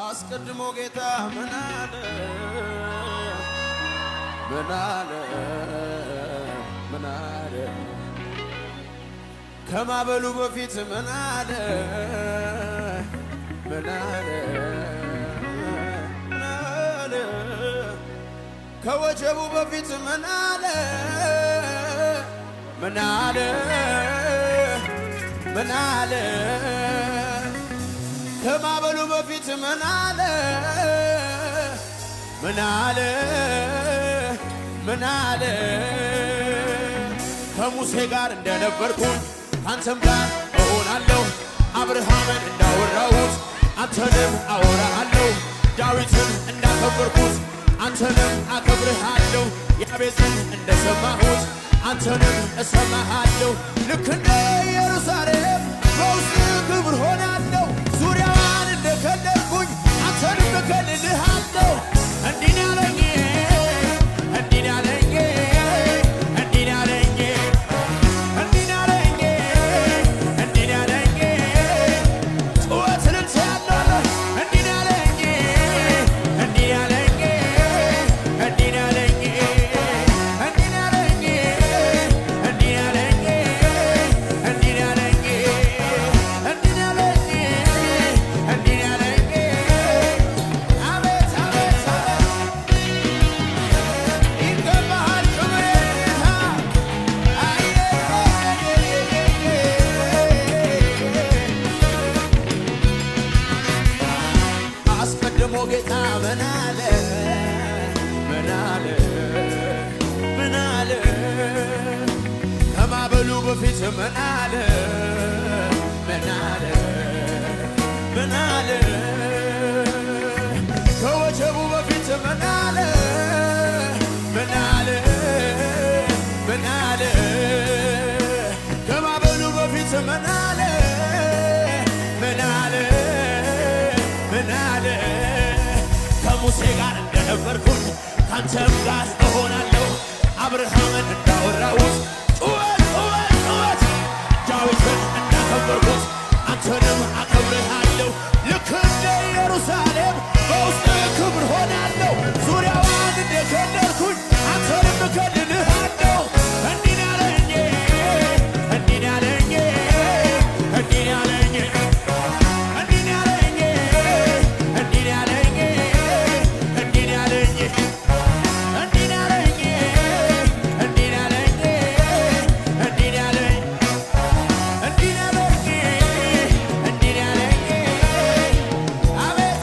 አስቀድሞ ጌታ ምን አለ ምን አለ ምን አለ ከማበሉ በፊት ምን አለ ምን አለ ምን አለ ከወጀቡ በፊት ምን አለ ምን አለ ምን አለ ከማበሉ በፊት ምን አለ ምን አለ ምን አለ ከሙሴ ጋር እንደነበርኩኝ አንተም ጋር እሆናለሁ አብርሃምን እንዳወራሁት አንተንም አወራሃለሁ ዳዊትን እንዳከበርኩት አንተንም አከብርሃለሁ ያቤጽን እንደሰማሁት አንተንም እሰማሃለሁ ልክ እንደ ኢየሩሳሌም በውስጥ ክብር ሆናለሁ ዙሪያዋን እንደከለልኩኝ አንተንም እከልልሃለሁ እንዲህ ያለኝ እንዲህ ያለኝ እንዲህ ያለኝ እንዲህ ያለኝ እንዲህ ያለኝ ጩኸትን ትያለህ እንዲህ ያለኝ እንዲህ ያለኝ እንዲህ ያለኝ እንዲህ ያለኝ እንዲህ ያለኝ እንዲህ ያለኝ እንዲህ ያለኝ እንዲህ ያለኝ አቤት አቤት አቤት ይገባሃል ክብር አስቀድሞ ጌታ ምን አለ ምን አለ ምን አለ ከማበሉ በፊት ምን አለ ምን አለ ምን አለ ከወጀቡ በፊት ምን አለ ምን አለ ምን አለ ከማበሉ በፊት ምን አለ ምን አለ ምን አለ ከሙሴ ጋር እንደነበርኩኝ ካንተም ጋር እሆናለሁ አብርሃምን እንዳወራሁት ጩኸት ጩኸት ጩኸት ዳዊትን እንዳከበርኩት አንተንም አከብርሃለሁ ልክ እንደ ኢየሩሳሌም